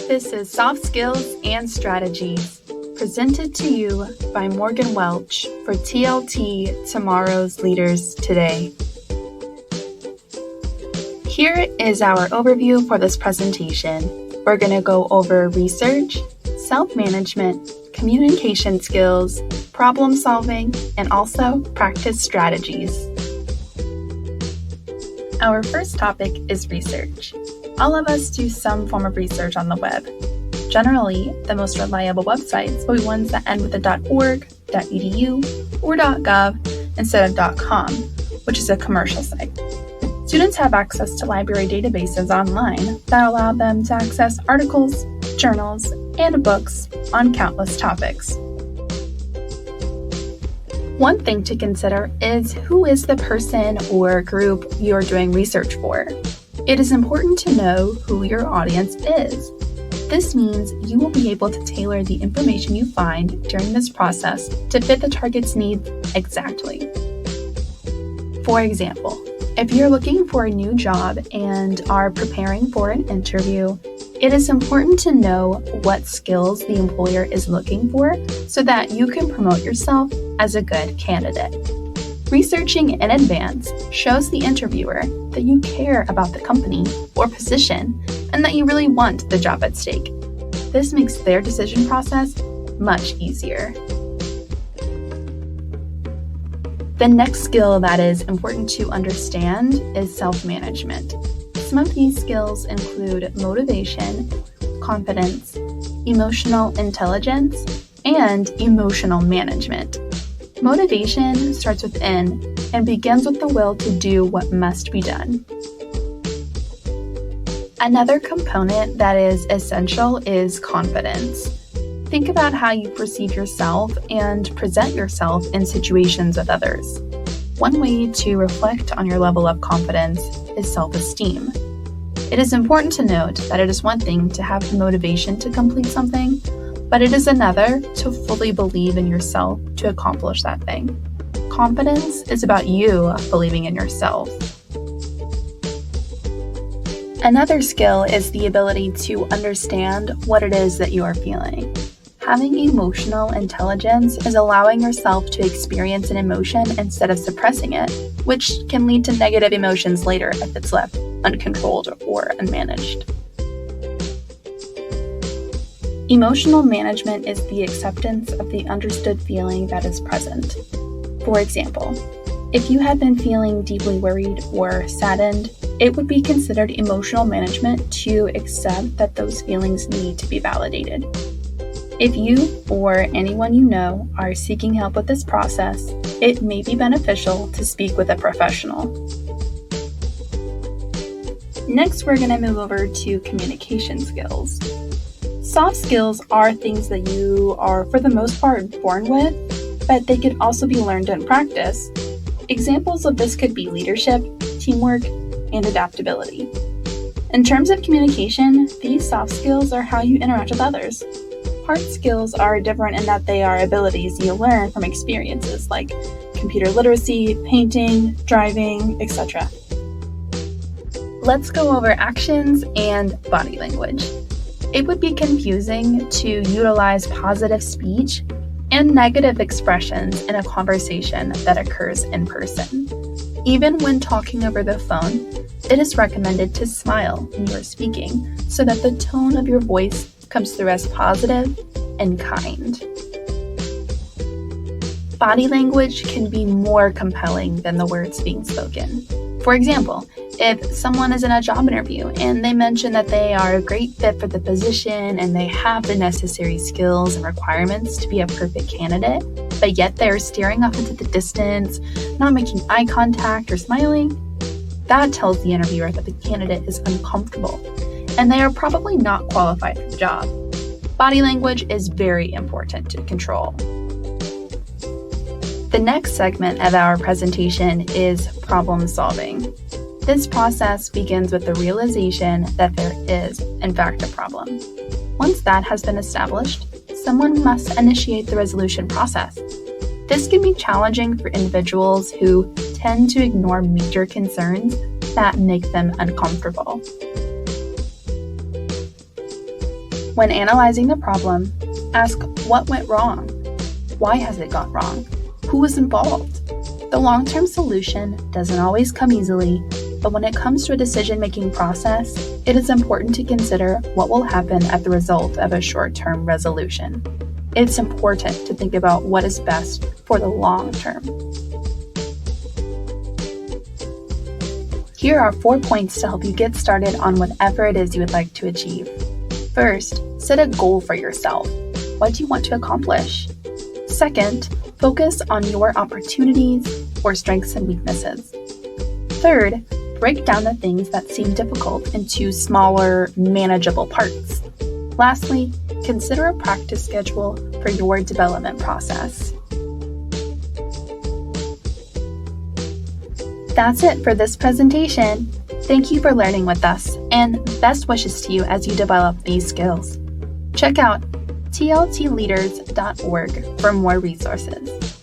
This is Soft Skills and Strategies, presented to you by Morgan Welch for TLT Tomorrow's Leaders Today. Here is our overview for this presentation. We're going to go over research, self-management, communication skills, problem solving, and also practice strategies. Our first topic is research. All of us do some form of research on the web. Generally, the most reliable websites will be ones that end with a .org, .edu, or .gov instead of .com, which is a commercial site. Students have access to library databases online that allow them to access articles, journals, and books on countless topics. One thing to consider is who is the person or group you're doing research for. It is important to know who your audience is. This means you will be able to tailor the information you find during this process to fit the target's needs exactly. For example, if you're looking for a new job and are preparing for an interview, it is important to know what skills the employer is looking for so that you can promote yourself as a good candidate. Researching in advance shows the interviewer that you care about the company or position and that you really want the job at stake. This makes their decision process much easier. The next skill that is important to understand is self-management. Some of these skills include motivation, confidence, emotional intelligence, and emotional management. Motivation starts within and begins with the will to do what must be done. Another component that is essential is confidence. Think about how you perceive yourself and present yourself in situations with others. One way to reflect on your level of confidence is self-esteem. It is important to note that it is one thing to have the motivation to complete something, but it is another to fully believe in yourself to accomplish that thing. Confidence is about you believing in yourself. Another skill is the ability to understand what it is that you are feeling. Having emotional intelligence is allowing yourself to experience an emotion instead of suppressing it, which can lead to negative emotions later if it's left uncontrolled or unmanaged. Emotional management is the acceptance of the understood feeling that is present. For example, if you had been feeling deeply worried or saddened, it would be considered emotional management to accept that those feelings need to be validated. If you or anyone you know are seeking help with this process, it may be beneficial to speak with a professional. Next, we're going to move over to communication skills. Soft skills are things that you are, for the most part, born with, but they could also be learned in practice. Examples of this could be leadership, teamwork, and adaptability. In terms of communication, these soft skills are how you interact with others. Hard skills are different in that they are abilities you learn from experiences like computer literacy, painting, driving, etc. Let's go over actions and body language. It would be confusing to utilize positive speech and negative expressions in a conversation that occurs in person. Even when talking over the phone, it is recommended to smile when you are speaking so that the tone of your voice comes through as positive and kind. Body language can be more compelling than the words being spoken. For example, if someone is in a job interview and they mention that they are a great fit for the position and they have the necessary skills and requirements to be a perfect candidate, but yet they're staring off into the distance, not making eye contact or smiling, that tells the interviewer that the candidate is uncomfortable and they are probably not qualified for the job. Body language is very important to control. The next segment of our presentation is problem solving. This process begins with the realization that there is, in fact, a problem. Once that has been established, someone must initiate the resolution process. This can be challenging for individuals who tend to ignore major concerns that make them uncomfortable. When analyzing the problem, ask what went wrong? Why has it gone wrong? Who was involved? The long-term solution doesn't always come easily, but when it comes to a decision-making process, it is important to consider what will happen as the result of a short-term resolution. It's important to think about what is best for the long term. Here are 4 points to help you get started on whatever it is you would like to achieve. First, set a goal for yourself. What do you want to accomplish? Second, focus on your opportunities or strengths and weaknesses. Third, break down the things that seem difficult into smaller, manageable parts. Lastly, consider a practice schedule for your development process. That's it for this presentation. Thank you for learning with us, and best wishes to you as you develop these skills. Check out tltleaders.org for more resources.